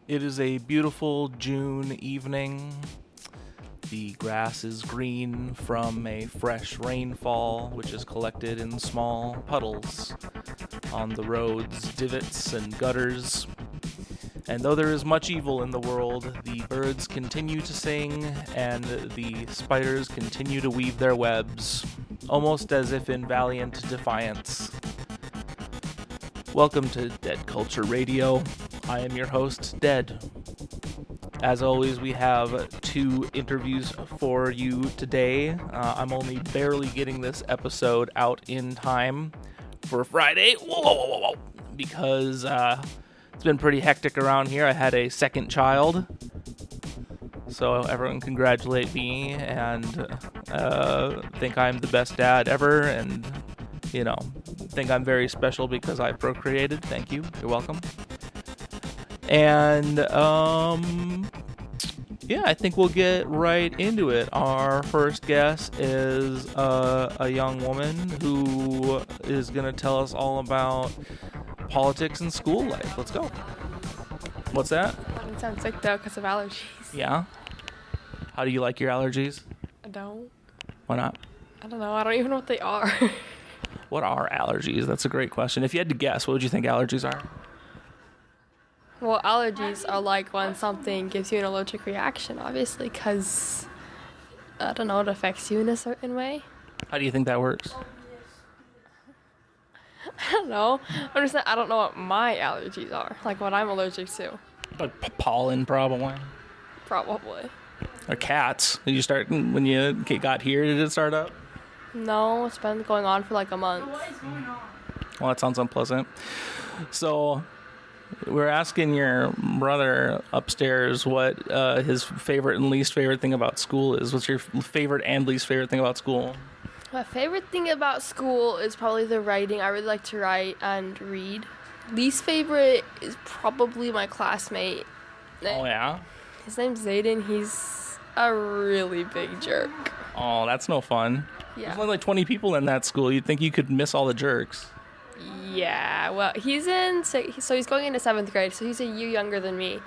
It is a beautiful June evening. The grass is green from a fresh rainfall, which is collected in small puddles on the roads, divots, and gutters. And though there is much evil in the world, the birds continue to sing, and the spiders continue to weave their webs, almost as if in valiant defiance. Welcome to Dead Culture Radio. I am your host, Dead. As always, we have 2 interviews for you today. I'm only barely getting this episode out in time for Friday. Whoa. Because it's been pretty hectic around here. I had a second child. So everyone congratulate me and think I'm the best dad ever, and, think I'm very special because I procreated. Thank you. You're welcome. And, I think we'll get right into it. Our first guest is a young woman who is going to tell us all about politics and school life. Let's go. What's that? It sounds sick, though, because of allergies. Yeah? How do you like your allergies? I don't. Why not? I don't know. I don't even know what they are. What are allergies? That's a great question. If you had to guess, what would you think allergies are? Well, allergies are like when something gives you an allergic reaction, obviously, because, I don't know, it affects you in a certain way. How do you think that works? I don't know. I don't know what my allergies are, like what I'm allergic to. Like pollen, probably. Probably. Or cats. Did you start when you got here? Did it start up? No, it's been going on for like a month. Well, that sounds unpleasant. So, we're asking your brother upstairs what his favorite and least favorite thing about school is. What's your favorite and least favorite thing about school? My favorite thing about school is probably the writing. I really like to write and read. Least favorite is probably my classmate. Oh, yeah? His name's Zayden. He's a really big jerk. Oh, that's no fun. Yeah. There's only like 20 people in that school. You'd think you could miss all the jerks. Yeah, well, he's going into 7th grade, so he's a year younger than me.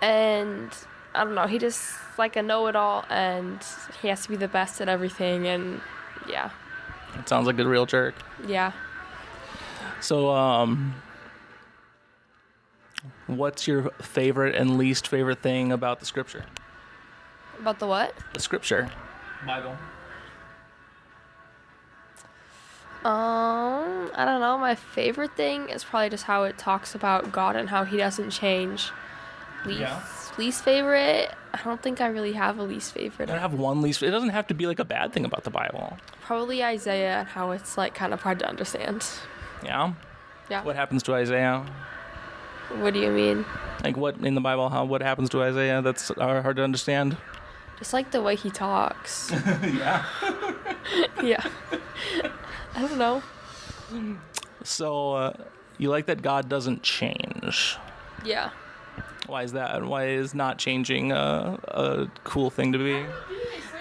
And, I don't know, he just, like a know-it-all, and he has to be the best at everything, and, yeah. It sounds like a real jerk. Yeah. So, what's your favorite and least favorite thing about the scripture? About the what? The scripture. Bible. I don't know. My favorite thing is probably just how it talks about God and how he doesn't change. Least favorite? I don't think I really have a least favorite. I don't have one least. It doesn't have to be like a bad thing about the Bible. Probably Isaiah and how it's like kind of hard to understand. Yeah? Yeah. What happens to Isaiah? What do you mean? Like what in the Bible, what happens to Isaiah that's hard to understand? Just like the way he talks. Yeah. Yeah. I don't know. So, you like that God doesn't change. Yeah. Why is that? Why is not changing a cool thing to be?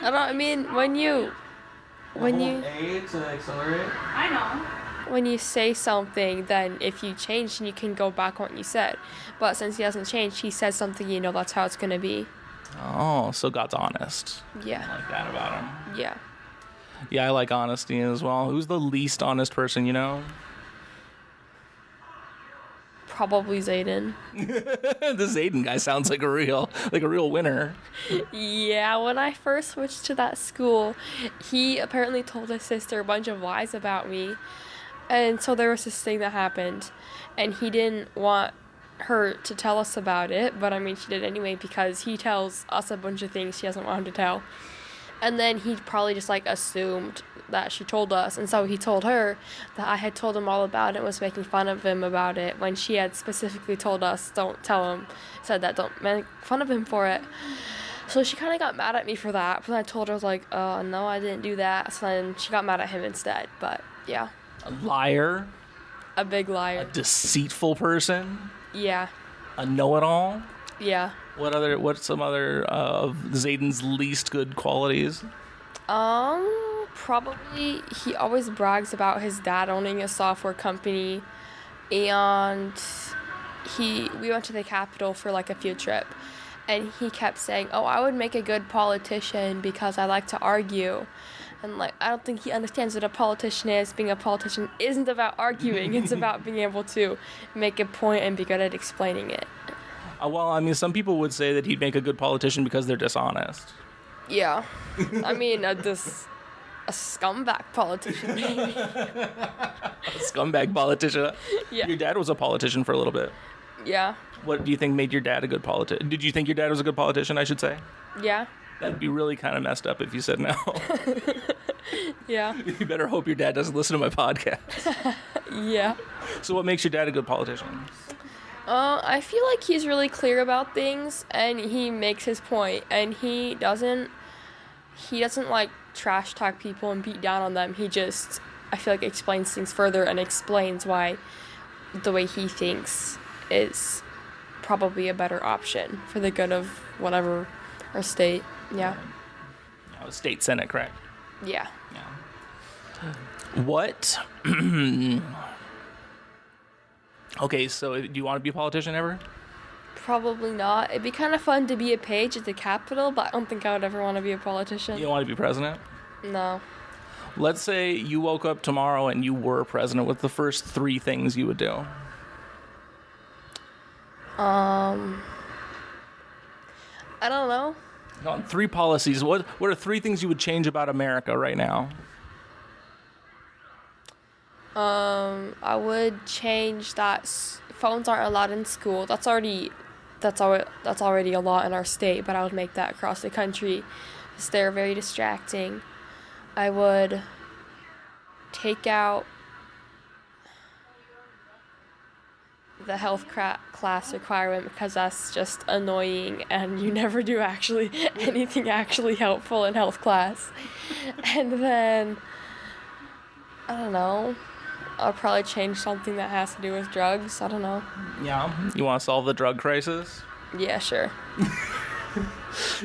I mean, when you A to accelerate? I know. When you say something, then if you change, then you can go back on what you said. But since he hasn't changed, he says something, that's how it's going to be. Oh, so God's honest. Yeah. I like that about him. Yeah. Yeah, I like honesty as well. Who's the least honest person, you know? Probably Zayden. The Zayden guy sounds like a real winner. Yeah, when I first switched to that school, he apparently told his sister a bunch of lies about me. And so there was this thing that happened, and he didn't want her to tell us about it, but I mean she did anyway because he tells us a bunch of things she doesn't want him to tell. And then he probably just like assumed that she told us, and so he told her that I had told him all about it and was making fun of him about it when she had specifically told us don't tell him, said that don't make fun of him for it. So she kind of got mad at me for that, but I told her, I was like, no, I didn't do that. So then she got mad at him instead, but yeah. A liar? A big liar. A deceitful person? Yeah. A know-it-all? Yeah. What's some other of Zayden's least good qualities? Probably he always brags about his dad owning a software company, and we went to the Capitol for like a field trip, and he kept saying, "Oh, I would make a good politician because I like to argue." And like, I don't think he understands what a politician is. Being a politician isn't about arguing. It's about being able to make a point and be good at explaining it. Well, I mean, some people would say that he'd make a good politician because they're dishonest. Yeah. I mean, a scumbag politician, maybe. A scumbag politician. Yeah. Your dad was a politician for a little bit. Yeah. What do you think made your dad a good politician? Did you think your dad was a good politician, I should say? Yeah. That'd be really kind of messed up if you said no. Yeah. You better hope your dad doesn't listen to my podcast. Yeah. So what makes your dad a good politician? I feel like he's really clear about things, and he makes his point, and he doesn't like trash talk people and beat down on them. He just, I feel like, explains things further and explains why the way he thinks is probably a better option for the good of whatever our state. Yeah. State Senate, correct? Yeah. What? Okay, so do you want to be a politician ever? Probably not. It'd be kind of fun to be a page at the Capitol, but I don't think I would ever want to be a politician. You don't want to be president? No. Let's say you woke up tomorrow and you were president. What's the first 3 things you would do? I don't know. On 3 policies. What are 3 things you would change about America right now? I would change that phones aren't allowed in school. That's already a law in our state, but I would make that across the country because they're very distracting. I would take out the health class requirement because that's just annoying and you never do actually anything actually helpful in health class. And then, I don't know, I'll probably change something that has to do with drugs. I don't know. Yeah. You want to solve the drug crisis? Yeah, sure.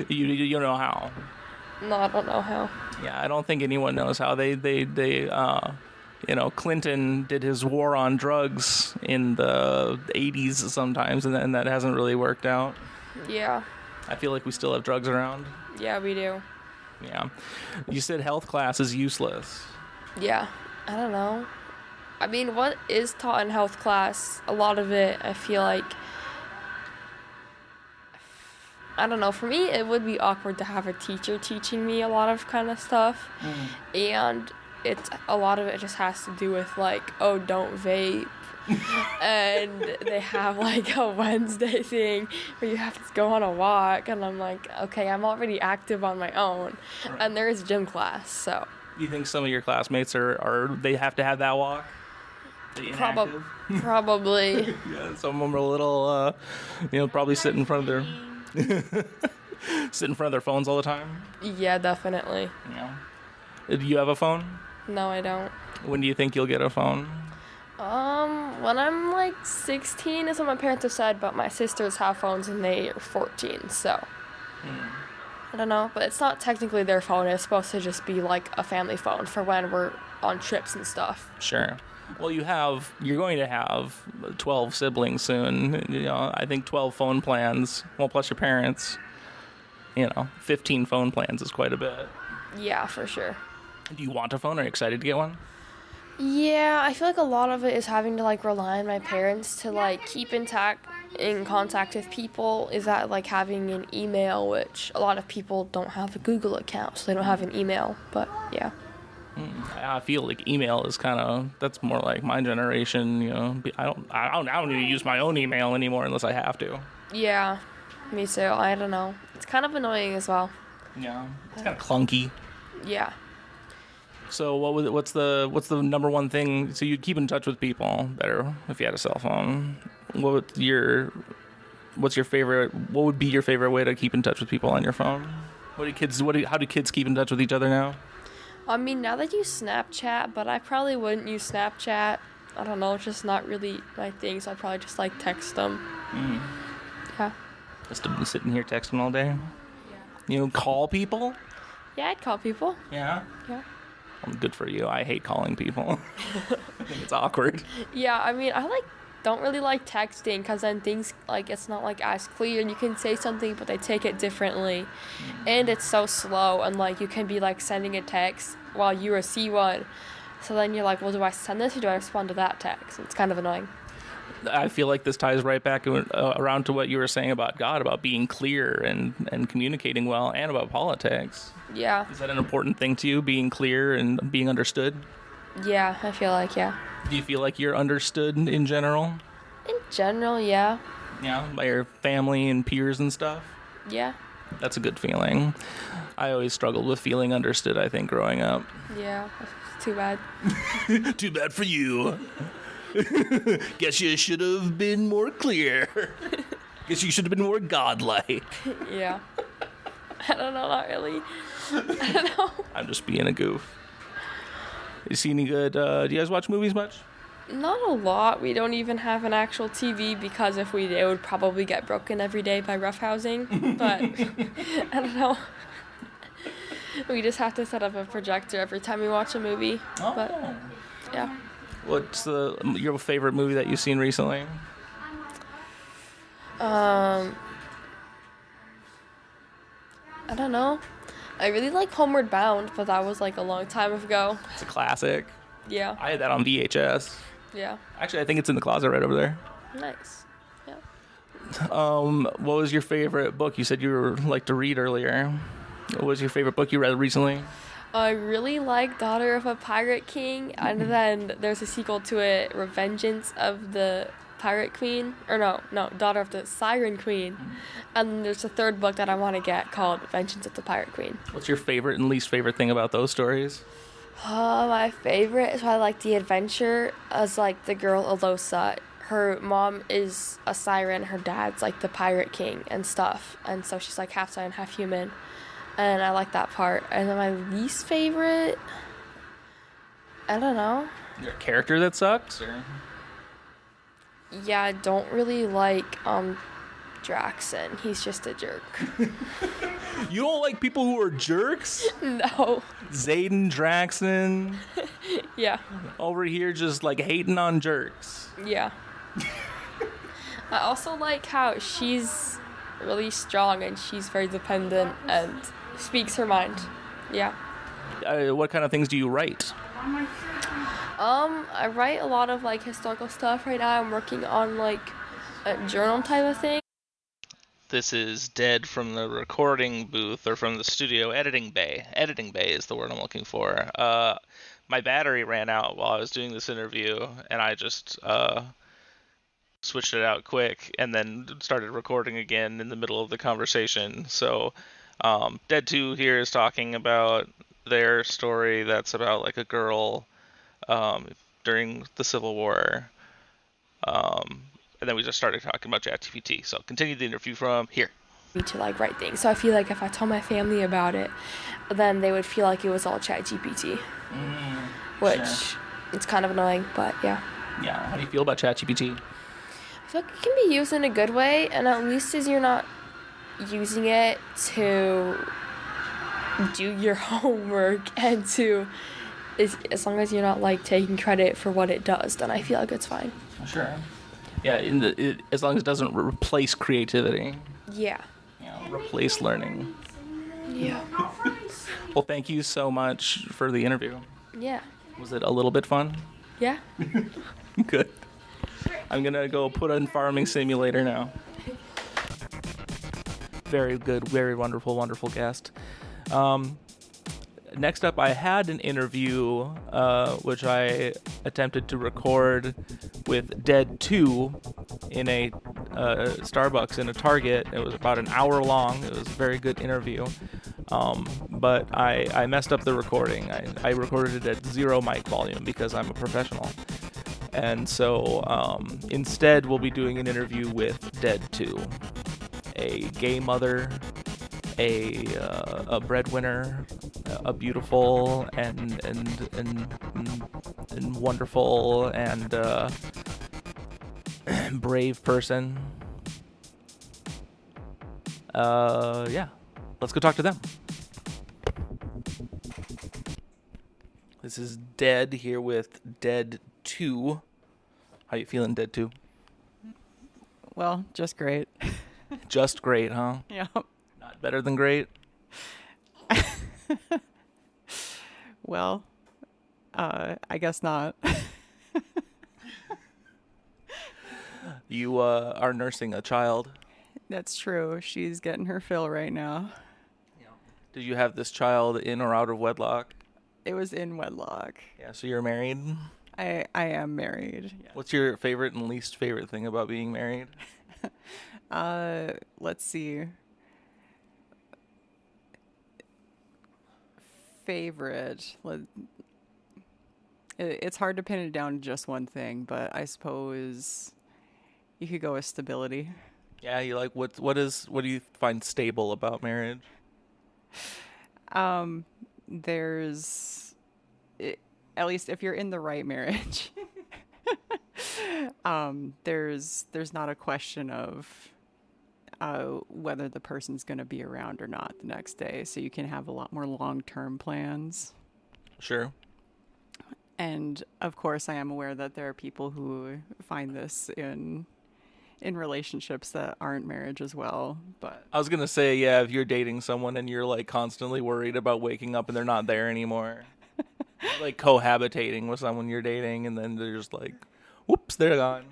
You don't know how? No, I don't know how. Yeah, I don't think anyone knows how. Clinton did his war on drugs in the 80s sometimes, and that hasn't really worked out. Yeah. I feel like we still have drugs around. Yeah, we do. Yeah. You said health class is useless. Yeah. I don't know. I mean, what is taught in health class? A lot of it, I feel like, I don't know, for me, it would be awkward to have a teacher teaching me a lot of kind of stuff. And a lot of it just has to do with, like, oh, don't vape. And they have, like, a Wednesday thing where you have to go on a walk. And I'm like, okay, I'm already active on my own. Right. And there is gym class, so. Do you think some of your classmates they have to have that walk? Probably. Yeah, some of them are a little, probably sit in front of their phones all the time. Yeah, definitely. Yeah. Do you have a phone? No, I don't. When do you think you'll get a phone? When I'm like 16 is what my parents have said, but my sisters have phones and they are 14, so. I don't know, but it's not technically their phone. It's supposed to just be like a family phone for when we're on trips and stuff. Sure. Well, you're going to have 12 siblings soon. I think 12 phone plans, well, plus your parents, 15 phone plans is quite a bit. Yeah, for sure. Do you want a phone? Are you excited to get one? Yeah, I feel like a lot of it is having to like rely on my parents to like keep in contact with people. Is that like having an email, which a lot of people don't have a Google account, so they don't have an email. But yeah. I feel like email is that's more like my generation. I don't even use my own email anymore unless I have to. Yeah, me too. I don't know. It's kind of annoying as well. Yeah, it's kind of clunky. Yeah. So what's the number one thing? So you'd keep in touch with people better if you had a cell phone. What's your favorite? What would be your favorite way to keep in touch with people on your phone? How do kids keep in touch with each other now? I mean, now they use Snapchat, but I probably wouldn't use Snapchat. I don't know, it's just not really my thing, so I'd probably just like text them. Yeah. Just to be sitting here texting all day? Yeah. Call people? Yeah, I'd call people. Yeah? Yeah. Well, good for you. I hate calling people. I think it's awkward. Yeah, I mean, I like don't really like texting because then things, like, it's not, like, as clear. You can say something, but they take it differently. And it's so slow, and, like, you can be, like, sending a text while you receive one. So then you're like, well, do I send this or do I respond to that text? It's kind of annoying. I feel like this ties right back around to what you were saying about God, about being clear and communicating well, and about politics. Yeah. Is that an important thing to you, being clear and being understood? Yeah, I feel like, yeah. Do you feel like you're understood in general? In general, yeah. Yeah, by your family and peers and stuff? Yeah. That's a good feeling. I always struggled with feeling understood, I think, growing up. Yeah, it's too bad. Too bad for you. Guess you should have been more clear. Guess you should have been more godlike. Yeah. I don't know, not really. I don't know. I'm just being a goof. You see any good, do you guys watch movies much? Not a lot. We don't even have an actual TV because if we did, it would probably get broken every day by roughhousing. But I don't know. We just have to set up a projector every time we watch a movie. Oh. But yeah. What's your favorite movie that you've seen recently? I don't know. I really like Homeward Bound, but that was like a long time ago. It's a classic. Yeah. I had that on VHS. Yeah. Actually, I think it's in the closet right over there. Nice. Yeah. What was your favorite book? You said you like to read earlier. What was your favorite book you read recently? I really like Daughter of a Pirate King, and then there's a sequel to it, Revengeance of the Pirate Queen, or no, Daughter of the Siren Queen, and there's a third book that I want to get called Vengeance of the Pirate Queen. What's your favorite and least favorite thing about those stories? My favorite is I like the adventure as like the girl Alosa. Her mom is a siren, her dad's like the pirate king and stuff, and so she's like half siren, half human. And I like that part. And then my least favorite, I don't know. Your character that sucks? Or? Yeah, I don't really like Draxon. He's just a jerk. You don't like people who are jerks? No. Zayden, Draxon. Yeah. Over here just like hating on jerks. Yeah. I also like how she's really strong and she's very dependent and speaks her mind. Yeah. What kind of things do you write? I write a lot of like historical stuff right now. I'm working on like a journal type of thing. This is Dead from the recording booth, or from the studio editing bay. Editing bay is the word I'm looking for. My battery ran out while I was doing this interview, and I just switched it out quick and then started recording again in the middle of the conversation. So Dead 2 here is talking about their story that's about like a girl during the Civil War. And then we just started talking about ChatGPT. So continue the interview from here. To like write things. So I feel like if I told my family about it, then they would feel like it was all ChatGPT. Which sure. It's kind of annoying, but yeah. Yeah. How do you feel about ChatGPT? I feel like it can be used in a good way, and at least as you're not using it to do your homework and to as long as you're not like taking credit for what it does, then I feel like it's fine. Sure. Yeah, as long as it doesn't replace creativity. Yeah. Replace learning. Yeah. Well, thank you so much for the interview. Yeah. Was it a little bit fun? Yeah. Good. I'm going to go put on Farming Simulator now. Very good, very wonderful, wonderful guest. Next up, I had an interview which I attempted to record with Dead 2 in a Starbucks in a Target. It was about an hour long. It was a very good interview. But I messed up the recording. I recorded it at 0 mic volume because I'm a professional. And so instead, we'll be doing an interview with Dead 2, a gay mother, a breadwinner, a beautiful and wonderful and brave person. Yeah, let's go talk to them. This is Dead here with Dead 2. How you feeling, Dead 2? Well, just great. Just great, huh? Yeah. Not better than great? Well, I guess not. You are nursing a child. That's true. She's getting her fill right now. Did you have this child in or out of wedlock? It was in wedlock. Yeah, so you're married. I am married. What's your favorite and least favorite thing about being married? Let's see. Favorite. It's hard to pin it down to just one thing, but I suppose you could go with stability. Yeah, you like what do you find stable about marriage? There's, at least if you're in the right marriage, there's not a question of whether the person's going to be around or not the next day. So you can have a lot more long-term plans. Sure. And of course, I am aware that there are people who find this in relationships that aren't marriage as well. But I was gonna say, yeah, if you're dating someone and you're like constantly worried about waking up and they're not there anymore, like cohabitating with someone you're dating, and then they're just like, whoops, they're gone.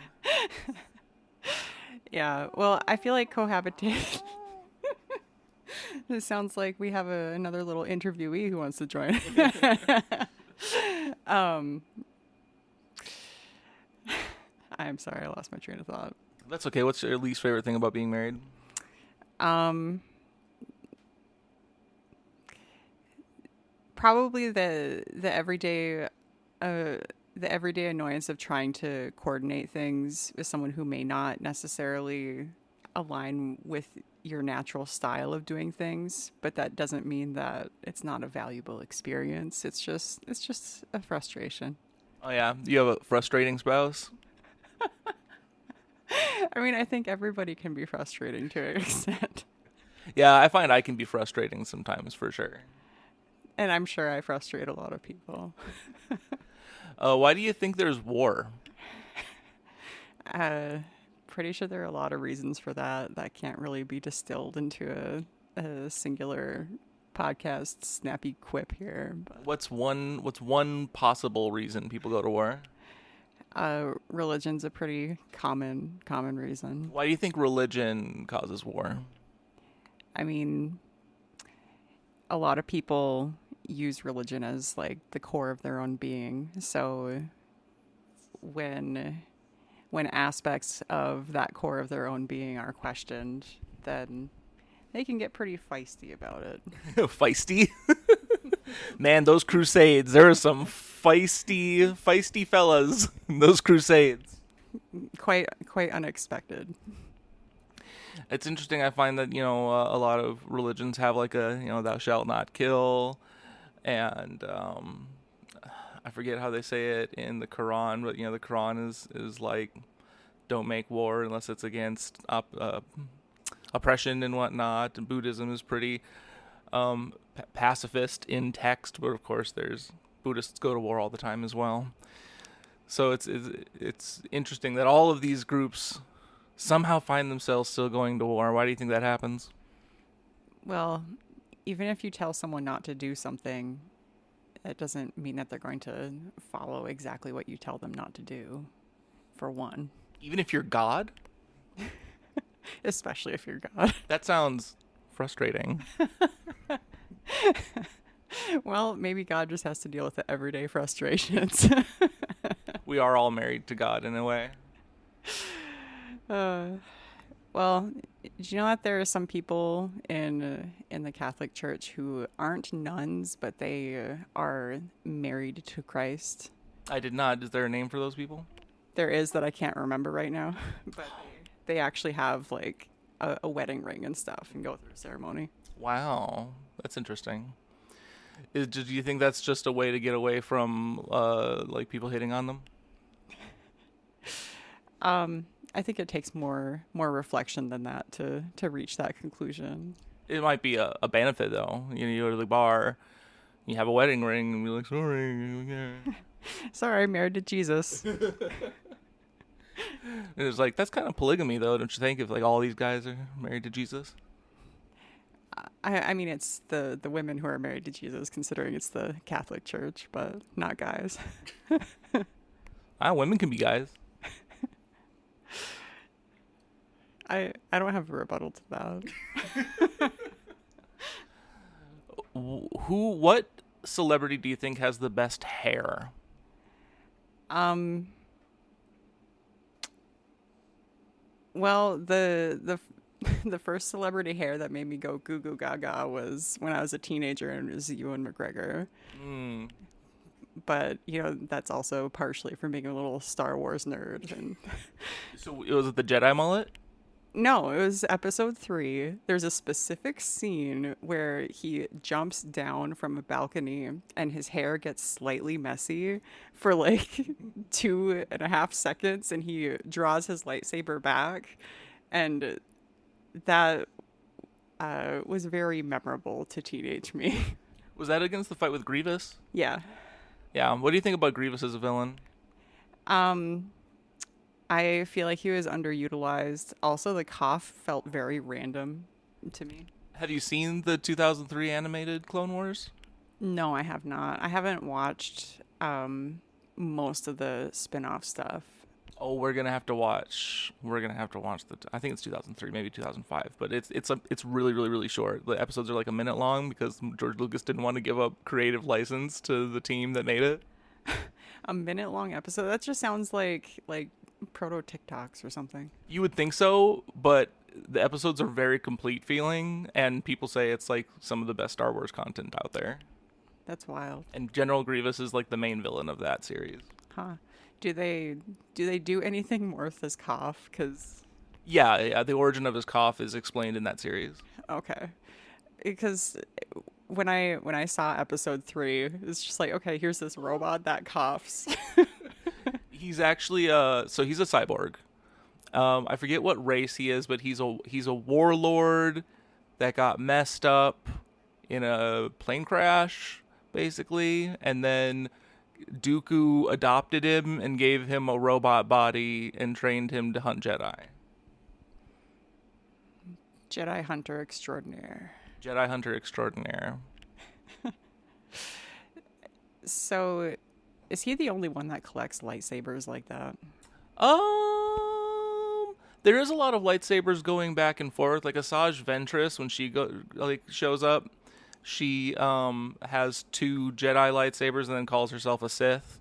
yeah, well, I feel like cohabitation. This sounds like we have another little interviewee who wants to join. I'm sorry, I lost my train of thought. That's okay. What's your least favorite thing about being married? Probably the everyday annoyance of trying to coordinate things with someone who may not necessarily align with your natural style of doing things, but that doesn't mean that it's not a valuable experience. It's just a frustration. Oh yeah, you have a frustrating spouse? I mean, I think everybody can be frustrating to an extent. Yeah, I find I can be frustrating sometimes, for sure. And I'm sure I frustrate a lot of people. Why do you think there's war? Pretty sure there are a lot of reasons for that can't really be distilled into a singular podcast snappy quip here. But What's one possible reason people go to war? religion's a pretty common reason. Why do you think religion causes war? I mean, a lot of people use religion as like the core of their own being. So when aspects of that core of their own being are questioned, then they can get pretty feisty about it. Feisty? Man, those crusades, there are some feisty fellas in those crusades. Quite unexpected. It's interesting. I find that, a lot of religions have like a, thou shalt not kill. And I forget how they say it in the Quran, but, the Quran is like, don't make war unless it's against oppression and whatnot. And Buddhism is pretty pacifist in text, but of course there's Buddhists go to war all the time as well. So it's interesting that all of these groups somehow find themselves still going to war. Why do you think that happens? Well, even if you tell someone not to do something, it doesn't mean that they're going to follow exactly what you tell them not to do, for one. Even if you're God? Especially if you're God. That sounds frustrating. Well, maybe God just has to deal with the everyday frustrations. We are all married to God in a way. Well, do you know that there are some people in the Catholic Church who aren't nuns, but they are married to Christ? I did not. Is there a name for those people? There is, that I can't remember right now. But they actually have like a wedding ring and stuff and go through a ceremony. Wow, that's interesting. Do you think that's just a way to get away from like people hitting on them? I think it takes more reflection than that to reach that conclusion. It might be a benefit though. You go to the bar, you have a wedding ring, and be like, sorry. Sorry, I'm married to Jesus. And it's like, that's kind of polygamy, though, don't you think? If like all these guys are married to Jesus. I mean, it's the women who are married to Jesus, considering it's the Catholic Church, but not guys. Women can be guys. I don't have a rebuttal to that. What celebrity do you think has the best hair? Well, the the first celebrity hair that made me go goo goo gaga was when I was a teenager, and it was Ewan McGregor. Mm. But that's also partially from being a little Star Wars nerd. And So was it the Jedi mullet? no, it was episode 3. There's a specific scene where he jumps down from a balcony and his hair gets slightly messy for like 2.5 seconds, and he draws his lightsaber back, and that was very memorable to teenage me. Was that against the fight with Grievous? Yeah. Yeah. What do you think about Grievous as a villain? I feel like he was underutilized. Also, the cough felt very random to me. Have you seen the 2003 animated Clone Wars? No, I have not. I haven't watched most of the spin-off stuff. Oh, we're gonna have to watch. I think it's 2003, maybe 2005, but it's really really really short. The episodes are like a minute long because George Lucas didn't want to give up creative license to the team that made it. A minute long episode? That just sounds like proto TikToks or something. You would think so, but the episodes are very complete feeling, and people say it's like some of the best Star Wars content out there. That's wild. And General Grievous is like the main villain of that series. Huh. Do they do anything more with this cough? Because yeah, the origin of his cough is explained in that series. okay, because when I saw episode 3, it's just like, okay, here's this robot that coughs. He's actually so he's a cyborg. I forget what race he is, but he's a warlord that got messed up in a plane crash, basically, and then Dooku adopted him and gave him a robot body and trained him to hunt Jedi. Jedi hunter extraordinaire. Jedi hunter extraordinaire. So, is he the only one that collects lightsabers like that? There is a lot of lightsabers going back and forth. Like Asajj Ventress, when she shows up, she has 2 Jedi lightsabers and then calls herself a Sith.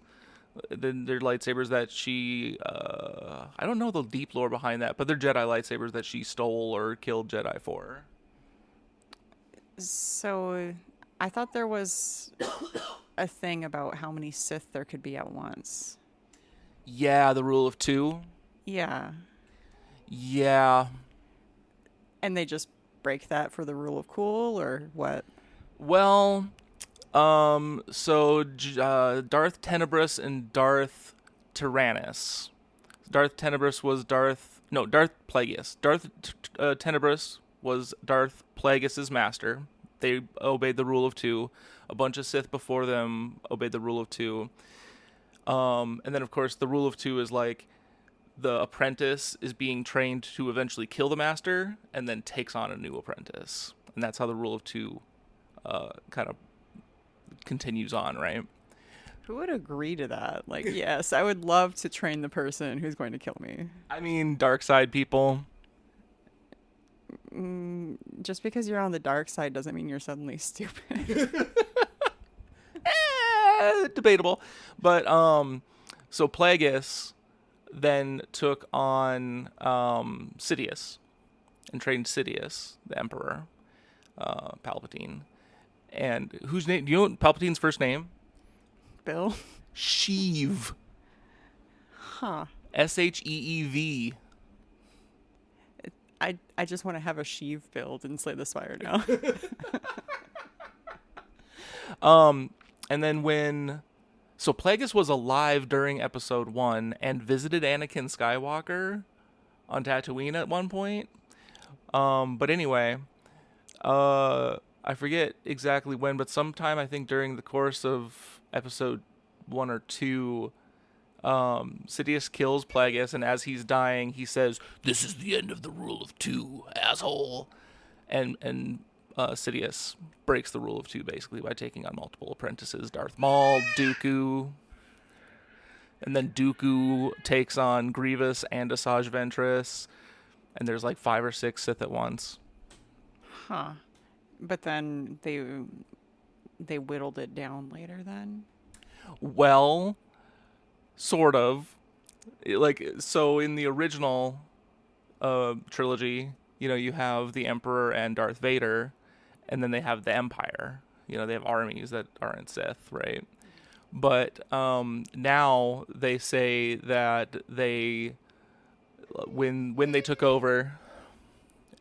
Then they're lightsabers that she I don't know the deep lore behind that, but they're Jedi lightsabers that she stole or killed Jedi for. So, I thought there was a thing about how many Sith there could be at once. Yeah, the rule of 2. Yeah. Yeah. And they just break that for the rule of cool, or what? Well, so Darth Tenebrous and Darth Tyrannus. Darth Tenebrous was Darth Plagueis. Darth Tenebrous was Darth Plagueis' master. They obeyed the rule of 2. A bunch of Sith before them obeyed the rule of 2. And then, of course, the rule of 2 is like the apprentice is being trained to eventually kill the master and then takes on a new apprentice. And that's how the rule of 2 kind of continues on, right? Who would agree to that? Like, yes, I would love to train the person who's going to kill me. I mean, dark side people. Just because you're on the dark side doesn't mean you're suddenly stupid. Debatable. But so Plagueis then took on Sidious and trained Sidious, the Emperor, Palpatine. And whose name? Do you know Palpatine's first name? Bill? Sheev. Huh. Sheev. I just want to have a Sheev build and slay the Spire now. And then so Plagueis was alive during episode 1 and visited Anakin Skywalker on Tatooine at one point. But anyway, I forget exactly when, but sometime I think during the course of episode 1 or 2, Sidious kills Plagueis, and as he's dying, he says, "This is the end of the rule of two, asshole." And Sidious breaks the rule of two basically by taking on multiple apprentices: Darth Maul, Dooku, and then Dooku takes on Grievous and Asajj Ventress, and there's like 5 or 6 Sith at once. Huh. But then they whittled it down later then? Well, sort of. So in the original trilogy, you have the Emperor and Darth Vader, and then they have the Empire. They have armies that aren't Sith, right? But now they say that when they took over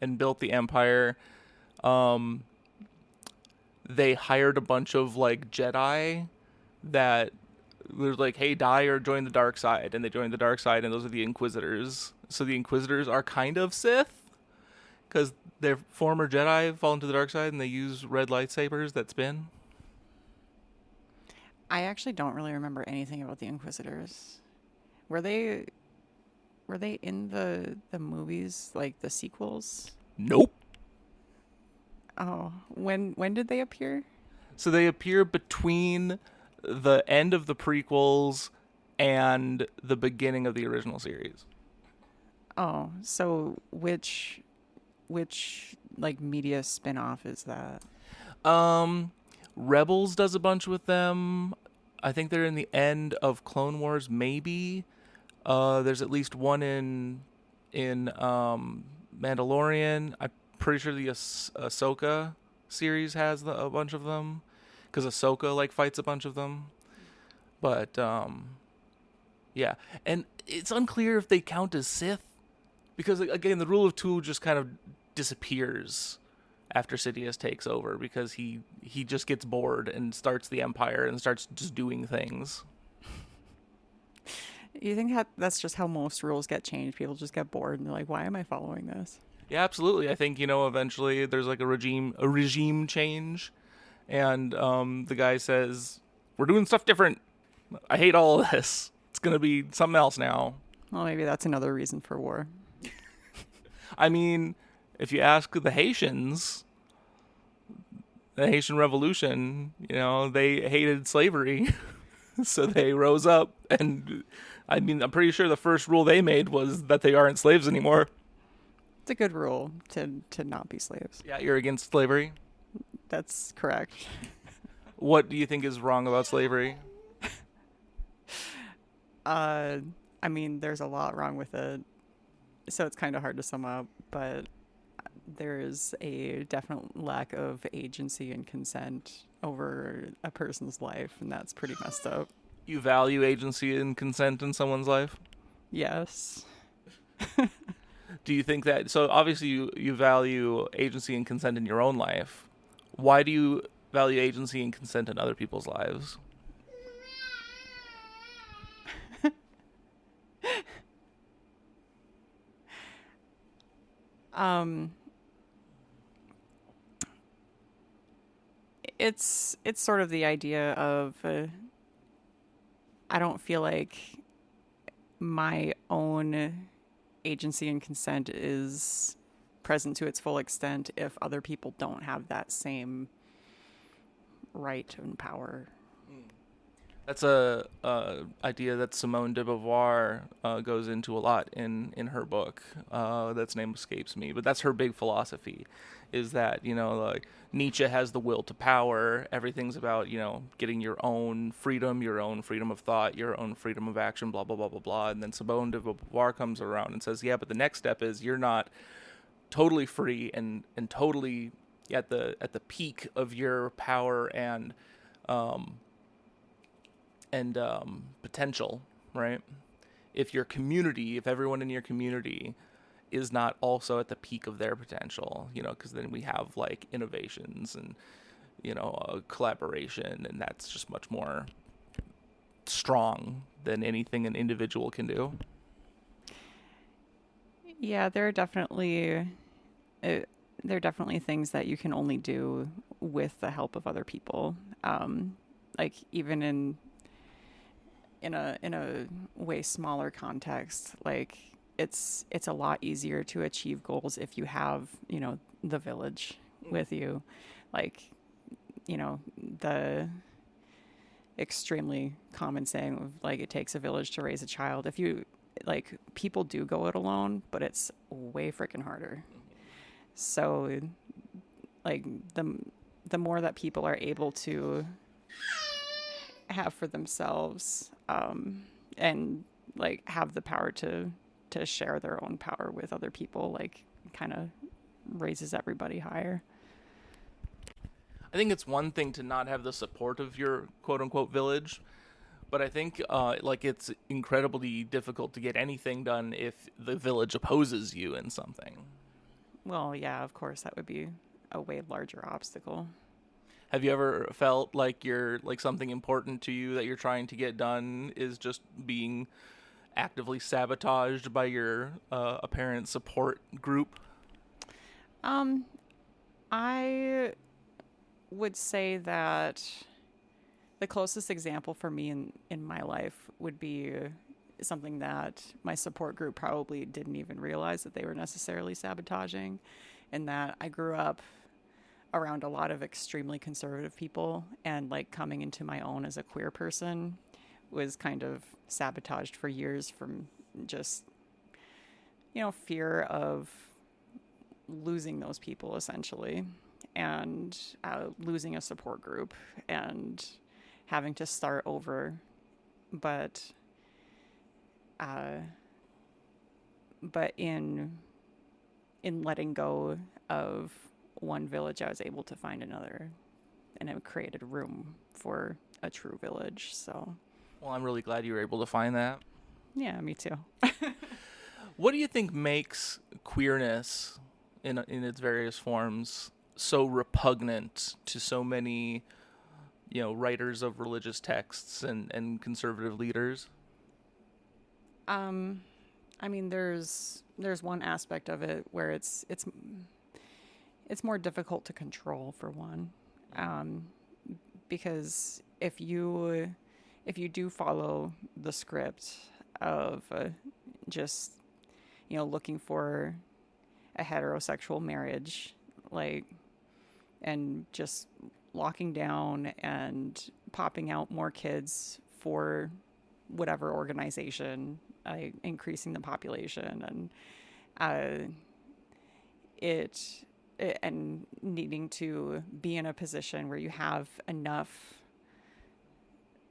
and built the Empire, they hired a bunch of like Jedi that were like, "Hey, die or join the dark side," and they joined the dark side, and those are the Inquisitors. So the Inquisitors are kind of Sith because their former Jedi fall into the dark side, and they use red lightsabers that spin. I actually don't really remember anything about the Inquisitors. Were they in the movies, like the sequels? Nope. Oh, when did they appear? So they appear between the end of the prequels and the beginning of the original series. Oh, so which like media spin-off is that? Rebels does a bunch with them. I think they're in the end of Clone Wars, maybe. There's at least one in Mandalorian. I'm pretty sure the Ahsoka series has a bunch of them, because Ahsoka like fights a bunch of them. But yeah, and it's unclear if they count as Sith, because again, the rule of two just kind of disappears after Sidious takes over, because he just gets bored and starts the Empire and starts just doing things. You think that's just how most rules get changed? People just get bored and they're like, "Why am I following this?" Yeah, absolutely. I think eventually there's like a regime change, and the guy says, "We're doing stuff different. I hate all of this. It's gonna be something else now." Well, maybe that's another reason for war. I mean, if you ask the Haitians, the Haitian Revolution, they hated slavery. So they rose up, and I mean, I'm pretty sure the first rule they made was that they aren't slaves anymore. It's a good rule to not be slaves. Yeah, you're against slavery? That's correct. What do you think is wrong about slavery? I mean, there's a lot wrong with it, so it's kind of hard to sum up, but there is a definite lack of agency and consent over a person's life, and that's pretty messed up. You value agency and consent in someone's life? Yes. Do you think that, so obviously you value agency and consent in your own life. Why do you value agency and consent in other people's lives? It's sort of the idea of I don't feel like my own agency and consent is present to its full extent if other people don't have that same right and power. That's a idea that Simone de Beauvoir goes into a lot in her book. That's name escapes me, but that's her big philosophy, is that like Nietzsche has the will to power. Everything's about getting your own freedom of thought, your own freedom of action, blah blah blah blah blah. And then Simone de Beauvoir comes around and says, yeah, but the next step is you're not totally free and totally at the peak of your power and potential, right? If everyone in your community is not also at the peak of their potential, because then we have like innovations and, collaboration, and that's just much more strong than anything an individual can do. Yeah, there are definitely things that you can only do with the help of other people. Like even in in a way smaller context, like it's a lot easier to achieve goals if you have, you know, the village with you. Like, you know, the extremely common saying of like it takes a village to raise a child. If you like, people do go it alone, but it's way freaking harder. So like the more that people are able to have for themselves, and like have the power to share their own power with other people, like kind of raises everybody higher. I think it's one thing to not have the support of your quote unquote village, but I think like it's incredibly difficult to get anything done if the village opposes you in something. Well, yeah, of course, that would be a way larger obstacle. Have you ever felt like you're like something important to you that you're trying to get done is just being actively sabotaged by your apparent support group? I would say that the closest example for me in my life would be something that my support group probably didn't even realize that they were necessarily sabotaging, in that I grew up around a lot of extremely conservative people, and like coming into my own as a queer person was kind of sabotaged for years from just, you know, fear of losing those people essentially, and losing a support group and having to start over. But in letting go of one village, I was able to find another, and it created room for a true village. So, well, I'm really glad you were able to find that. Yeah, me too. What do you think makes queerness in its various forms so repugnant to so many, you know, writers of religious texts and conservative leaders? I mean, there's one aspect of it where it's more difficult to control, for one, because if you do follow the script of just, you know, looking for a heterosexual marriage, like, and just locking down and popping out more kids for whatever organization, increasing the population, and and needing to be in a position where you have enough,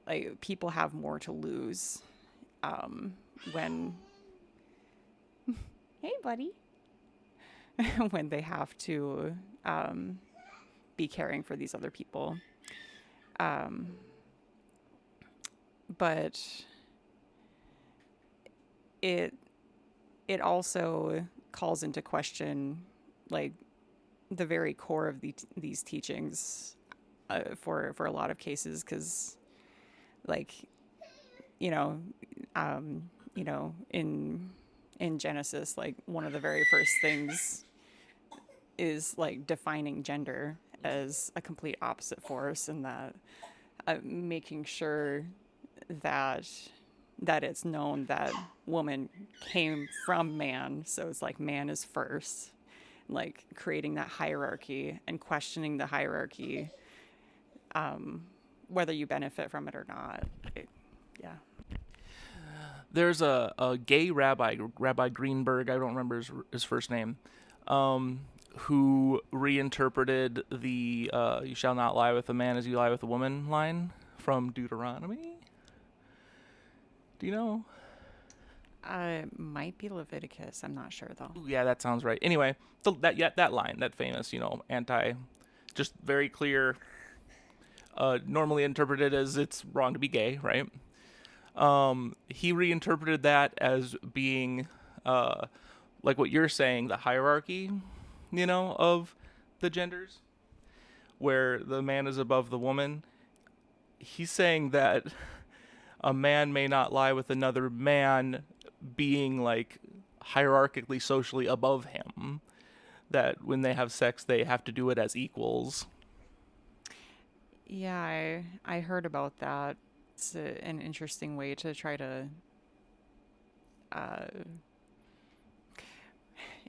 like, people have more to lose, when hey buddy when they have to be caring for these other people, but it also calls into question, like, the very core of these teachings, for a lot of cases, because, like, you know, in Genesis, like, one of the very first things is like defining gender as a complete opposite force, and that making sure that it's known that woman came from man, so it's like man is first, like creating that hierarchy and questioning the hierarchy, whether you benefit from it or not. Yeah. There's a gay rabbi, Rabbi Greenberg, I don't remember his first name, who reinterpreted the "you shall not lie with a man as you lie with a woman" line from Deuteronomy. Do you know? Might be Leviticus. I'm not sure though. Yeah, that sounds right. Anyway, that line, that famous, you know, just very clear, normally interpreted as it's wrong to be gay, right? He reinterpreted that as being, like what you're saying, the hierarchy, you know, of the genders, where the man is above the woman. He's saying that a man may not lie with another man, being like hierarchically, socially above him, that when they have sex they have to do it as equals. Yeah, I heard about that. It's an interesting way to try to.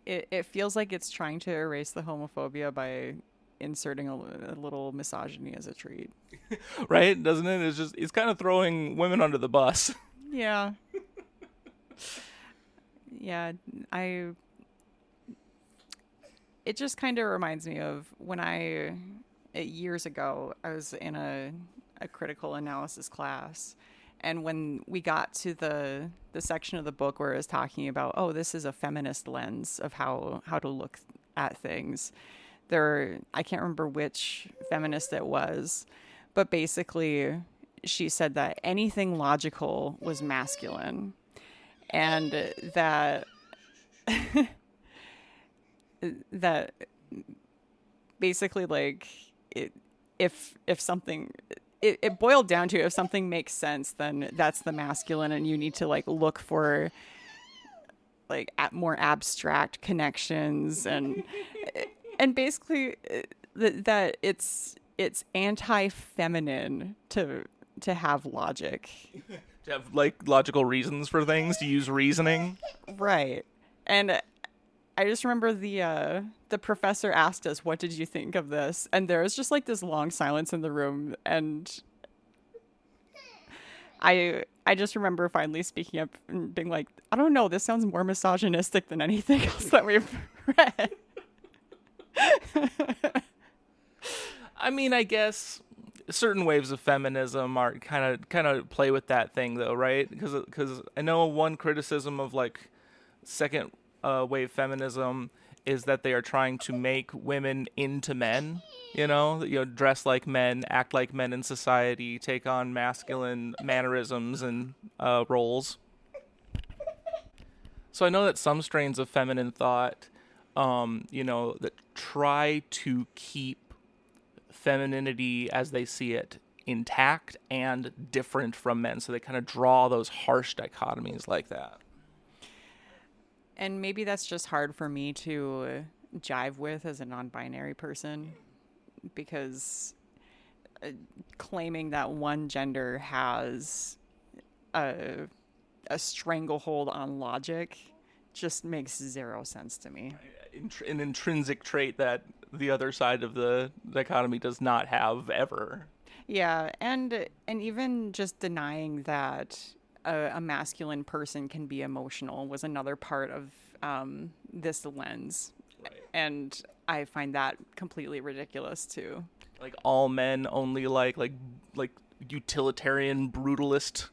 It feels like it's trying to erase the homophobia by inserting a little misogyny as a treat. Right? Doesn't it? It's kind of throwing women under the bus. Yeah. Yeah, it just kind of reminds me of when years ago, I was in a critical analysis class. And when we got to the section of the book where it was talking about, oh, this is a feminist lens of how to look at things, I can't remember which feminist it was, but basically she said that anything logical was masculine, and that that basically, like, if something, it boiled down to, if something makes sense, then that's the masculine, and you need to like look for like more abstract connections, and basically that it's anti-feminine to have logic, To have like logical reasons for things, to use reasoning. right? And I just remember the professor asked us, "What did you think of this?" And there was just like this long silence in the room, and I just remember finally speaking up and being like, "I don't know, this sounds more misogynistic than anything else that we've read." I mean, I guess certain waves of feminism are kind of play with that thing, though, right? Because I know one criticism of like second wave feminism is that they are trying to make women into men. Dress like men, act like men in society, take on masculine mannerisms and roles. So I know that some strains of feminine thought, that try to keep femininity as they see it intact and different from men. So they kind of draw those harsh dichotomies like that. And maybe that's just hard for me to jive with as a non-binary person, because claiming that one gender has a stranglehold on logic just makes zero sense to me. An intrinsic trait that the other side of the dichotomy does not have ever. Yeah, and even just denying that a masculine person can be emotional was another part of this lens. Right. And I find that completely ridiculous too. Like all men only like utilitarian brutalist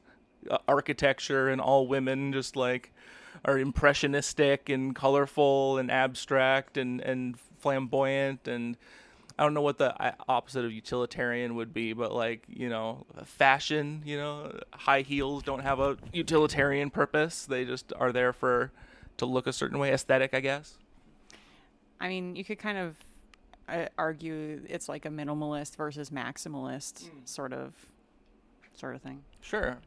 architecture, and all women just like are impressionistic and colorful and abstract and flamboyant, and I don't know what the opposite of utilitarian would be, but like, fashion, high heels don't have a utilitarian purpose. They just are there to look a certain way, aesthetic, I guess. I mean, you could kind of argue it's like a minimalist versus maximalist sort of thing. Sure.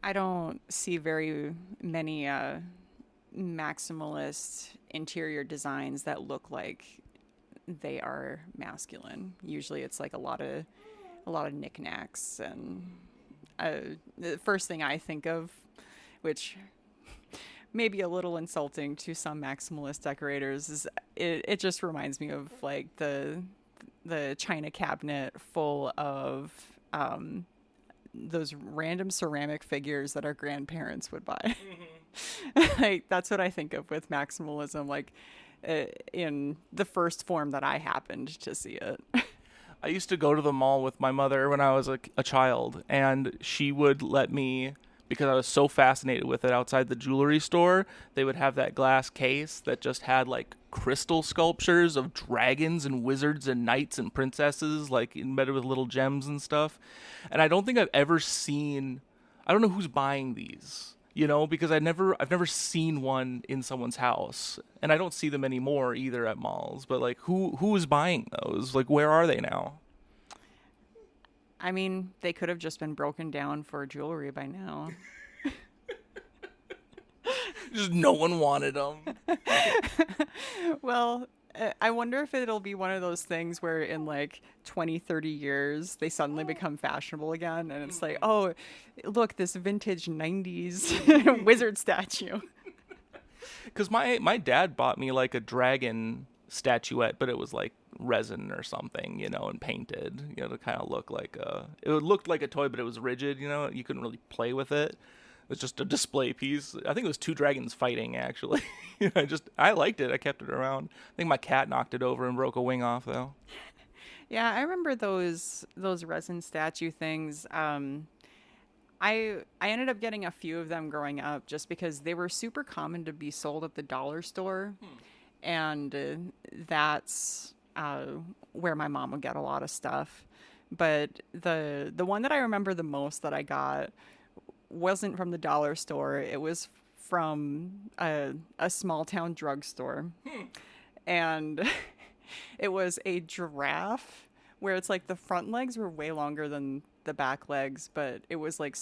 I don't see very many maximalist interior designs that look like they are masculine. Usually it's like a lot of knickknacks, and the first thing I think of, which may be a little insulting to some maximalist decorators, is it just reminds me of like the china cabinet full of those random ceramic figures that our grandparents would buy. Mm-hmm. Like, that's what I think of with maximalism, like in the first form that I happened to see it. I used to go to the mall with my mother when I was a child, and she would let me, because I was so fascinated with it, outside the jewelry store, they would have that glass case that just had like crystal sculptures of dragons and wizards and knights and princesses, like embedded with little gems and stuff. And I don't think I've ever seen, I don't know who's buying these, because I've never seen one in someone's house, and I don't see them anymore either at malls. But like, who is buying those? Like, where are they now? I mean, they could have just been broken down for jewelry by now. Just no one wanted them. Well, I wonder if it'll be one of those things where in like 20, 30 years they suddenly become fashionable again, and it's like, oh, look, this vintage 90s wizard statue. Because my dad bought me like a dragon statuette, but it was like resin or something, and painted, to kind of look like it looked like a toy, but it was rigid, you couldn't really play with it. It was just a display piece. I think it was two dragons fighting, actually. I liked it. I kept it around. I think my cat knocked it over and broke a wing off, though. Yeah, I remember those resin statue things. I ended up getting a few of them growing up just because they were super common to be sold at the dollar store. And that's where my mom would get a lot of stuff. But the one that I remember the most that I got wasn't from the dollar store. It was from a small town drugstore. And it was a giraffe where it's like the front legs were way longer than the back legs, but it was like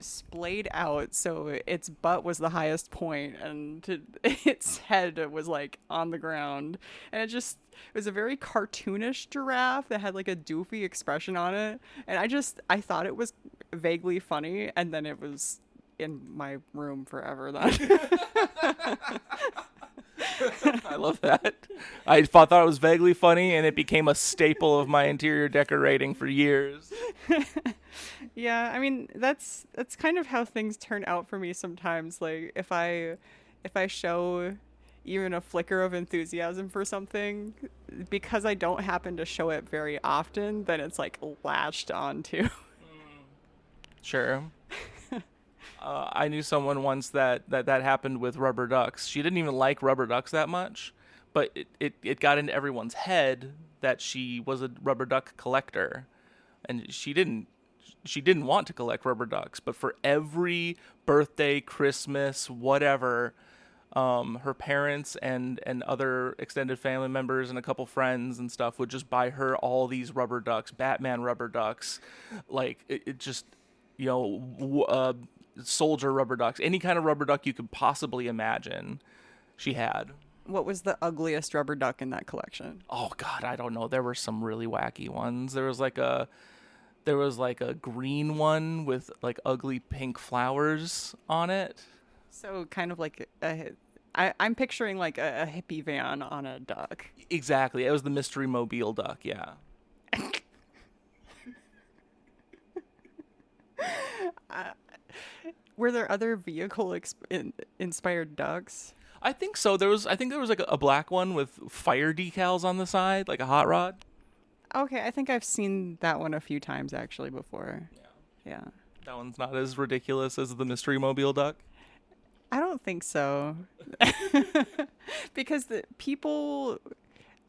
splayed out, so its butt was the highest point and its head was like on the ground, and it was a very cartoonish giraffe that had like a doofy expression on it, and I thought it was vaguely funny, and then it was in my room forever then. I love that. I thought it was vaguely funny, and it became a staple of my interior decorating for years. Yeah, I mean that's kind of how things turn out for me sometimes. Like if I show even a flicker of enthusiasm for something, because I don't happen to show it very often, then it's like latched onto. Sure. I knew someone once that happened with rubber ducks. She didn't even like rubber ducks that much, but it got into everyone's head that she was a rubber duck collector, and she didn't want to collect rubber ducks, but for every birthday, Christmas, whatever, her parents and other extended family members and a couple friends and stuff would just buy her all these rubber ducks, Batman rubber ducks, like it just, soldier rubber ducks, any kind of rubber duck you could possibly imagine she had. What was the ugliest rubber duck in that collection? Oh God, I don't know. There were some really wacky ones. There was like a green one with like ugly pink flowers on it. So kind of like I'm picturing like a hippie van on a duck. Exactly. It was the Mystery Mobile duck, yeah. Were there other vehicle inspired ducks? I think so. There was like a black one with fire decals on the side, like a hot rod. Okay, I think I've seen that one a few times actually before. Yeah. That one's not as ridiculous as the Mystery Mobile duck. I don't think so. Because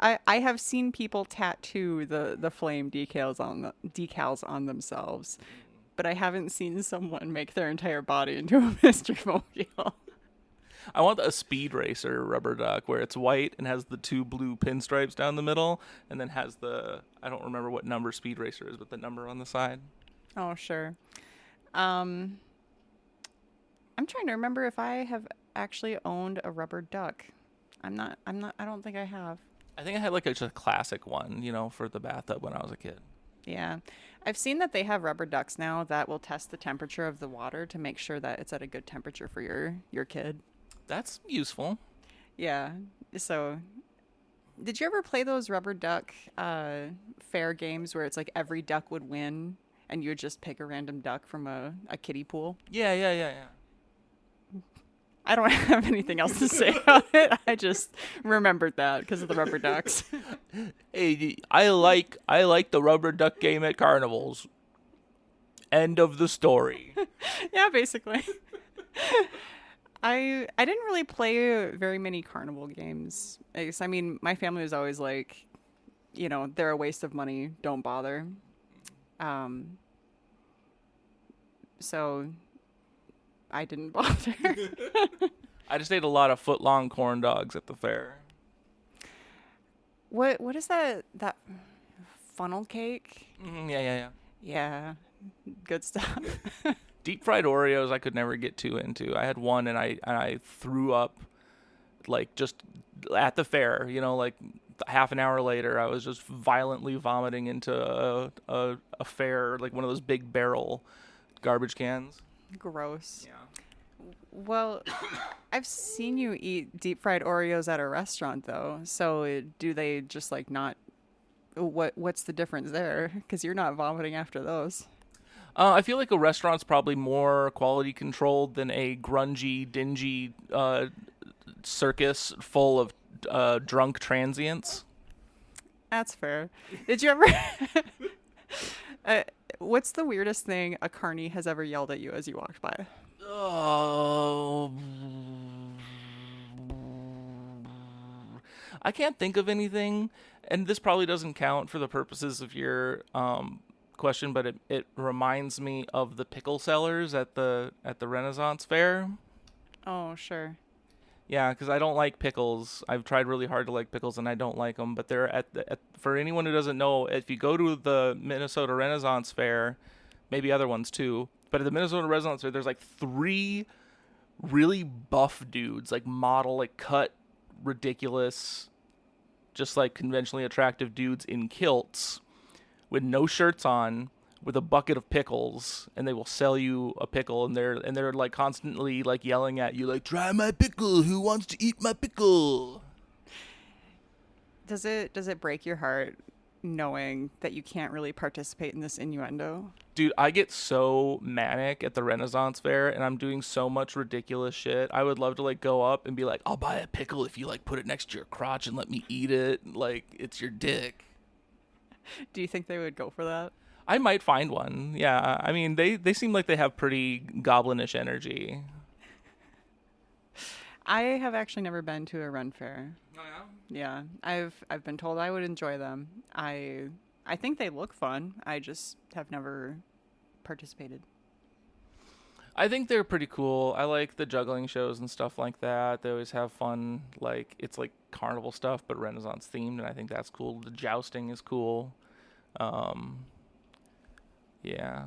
I have seen people tattoo the flame decals on themselves. But I haven't seen someone make their entire body into a Mystery Mobile. I want a Speed Racer rubber duck where it's white and has the two blue pinstripes down the middle, and then has I don't remember what number Speed Racer is, but the number on the side. Oh, sure. I'm trying to remember if I have actually owned a rubber duck. I don't think I have. I think I had like just a classic one, for the bathtub when I was a kid. Yeah. I've seen that they have rubber ducks now that will test the temperature of the water to make sure that it's at a good temperature for your kid. That's useful. Yeah. So, did you ever play those rubber duck fair games where it's like every duck would win and you would just pick a random duck from a kiddie pool? Yeah. I don't have anything else to say about it. I just remembered that because of the rubber ducks. Hey, I like the rubber duck game at carnivals. End of the story. Yeah, basically. I didn't really play very many carnival games. I mean, my family was always like, they're a waste of money. Don't bother. So I didn't bother. I just ate a lot of foot-long corn dogs at the fair. What is that funnel cake? Yeah. Yeah, good stuff. Deep fried Oreos I could never get too into. I had one and I threw up like just at the fair, like half an hour later, I was just violently vomiting into a fair, like one of those big barrel garbage cans. Gross. Yeah. Well, I've seen you eat deep fried Oreos at a restaurant though. So do they just like not? What's the difference there? Because you're not vomiting after those. I feel like a restaurant's probably more quality controlled than a grungy, dingy circus full of drunk transients. That's fair. Did you ever? What's the weirdest thing a carny has ever yelled at you as you walked by? Oh, I can't think of anything, and this probably doesn't count for the purposes of your question, but it reminds me of the pickle sellers at the Renaissance Fair. Oh, sure. Yeah, because I don't like pickles. I've tried really hard to like pickles, and I don't like them. But they're for anyone who doesn't know, if you go to the Minnesota Renaissance Fair, maybe other ones too, but at the Minnesota Renaissance Fair, there's like 3 really buff dudes, like model, like cut, ridiculous, just like conventionally attractive dudes in kilts with no shirts on, with a bucket of pickles, and they will sell you a pickle, and they're like constantly like yelling at you like, try my pickle, who wants to eat my pickle? Does it break your heart knowing that you can't really participate in this innuendo? Dude, I get so manic at the Renaissance Fair, and I'm doing so much ridiculous shit. I would love to like go up and be like, I'll buy a pickle if you like put it next to your crotch and let me eat it like it's your dick. Do you think they would go for that? I might find one. Yeah, I mean, they seem like they have pretty goblinish energy. I have actually never been to a Ren fair. Oh Yeah, I've been told I would enjoy them. I think they look fun. I just have never participated. I think they're pretty cool. I like the juggling shows and stuff like that. They always have fun. Like, it's like carnival stuff, but Renaissance themed, and I think that's cool. The jousting is cool. Yeah.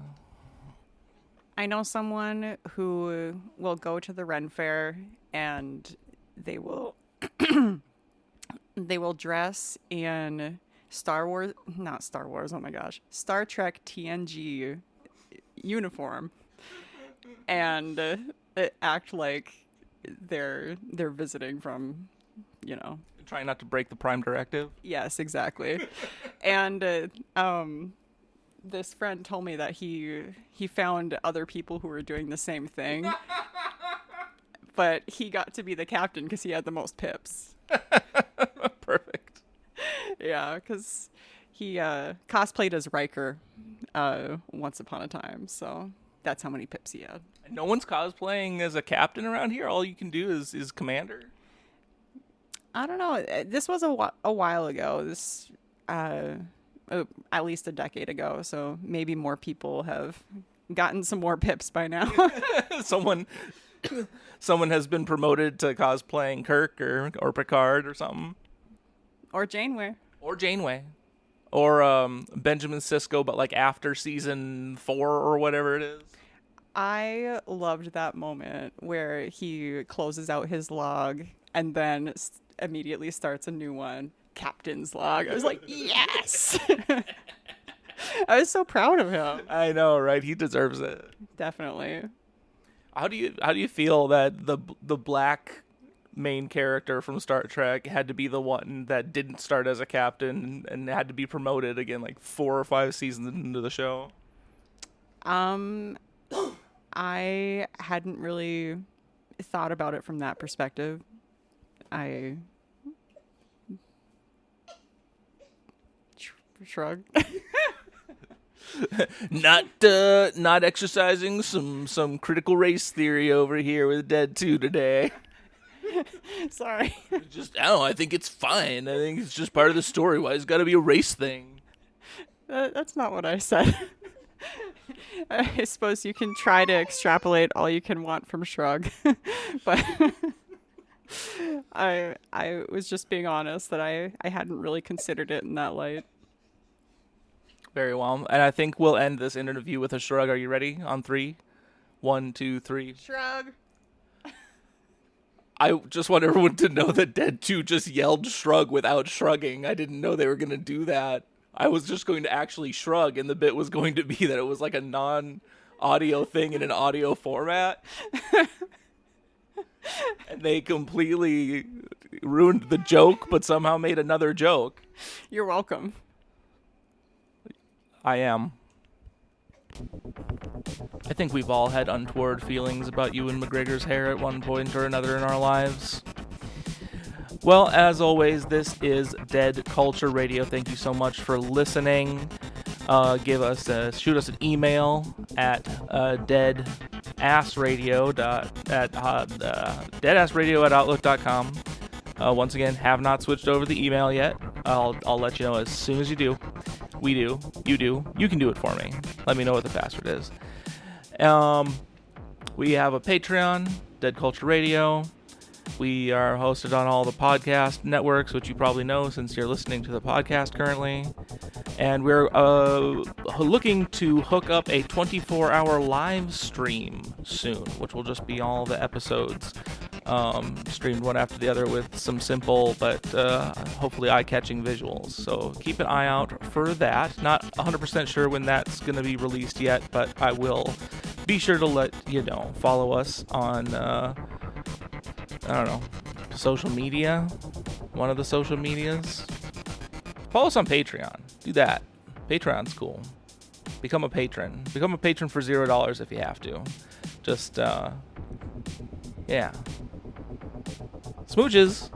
I know someone who will go to the Ren Fair and they will they will dress in Star Trek TNG uniform and act like they're visiting from, Trying not to break the Prime Directive. Yes, exactly. And this friend told me that he found other people who were doing the same thing, but he got to be the captain because he had the most pips. Perfect. Yeah, because he cosplayed as Riker once upon a time, so that's how many pips he had. No one's cosplaying as a captain around here. All you can do is commander. I don't know. This was a while ago. This at least a decade ago, so maybe more people have gotten some more pips by now. Someone has been promoted to cosplaying Kirk or Picard or something. Or Janeway. Or Janeway. Or Benjamin Sisko, but like after season 4 or whatever it is. I loved that moment where he closes out his log and then immediately starts a new one. Captain's log. I was like, yes! I was so proud of him. I know, right? He deserves it. Definitely. How do you feel that the black main character from Star Trek had to be the one that didn't start as a captain and had to be promoted again like 4 or 5 seasons into the show? I hadn't really thought about it from that perspective. Shrug. Not exercising some critical race theory over here with Dead 2 today. Sorry. I don't know, I think it's fine. I think it's just part of the story. Why it's got to be a race thing? That's not what I said. I suppose you can try to extrapolate all you can want from Shrug, but I was just being honest that I hadn't really considered it in that light. Very well. And I think we'll end this interview with a shrug. Are you ready? On 3. 1, 2, 3. Shrug. I just want everyone to know that Dead 2 just yelled shrug without shrugging. I didn't know they were going to do that. I was just going to actually shrug, and the bit was going to be that it was like a non-audio thing in an audio format. And they completely ruined the joke, but somehow made another joke. You're welcome. I am. I think we've all had untoward feelings about Ewan McGregor's hair at one point or another in our lives. Well, as always, this is Dead Culture Radio. Thank you so much for listening. Shoot us an email at deadassradio@outlook.com. Once again, have not switched over the email yet. I'll let you know as soon as you do. We do. You do. You can do it for me. Let me know what the password is. We have a Patreon, Dead Culture Radio. We are hosted on all the podcast networks, which you probably know since you're listening to the podcast currently. And we're looking to hook up a 24-hour live stream soon, which will just be all the episodes streamed one after the other with some simple but hopefully eye-catching visuals. So keep an eye out for that. Not 100% sure when that's going to be released yet, but I will be sure to let you know. Follow us on, social media. One of the social medias. Follow us on Patreon. Do that. Patreon's cool. Become a patron. Become a patron for $0 if you have to. Just, yeah. Smooches.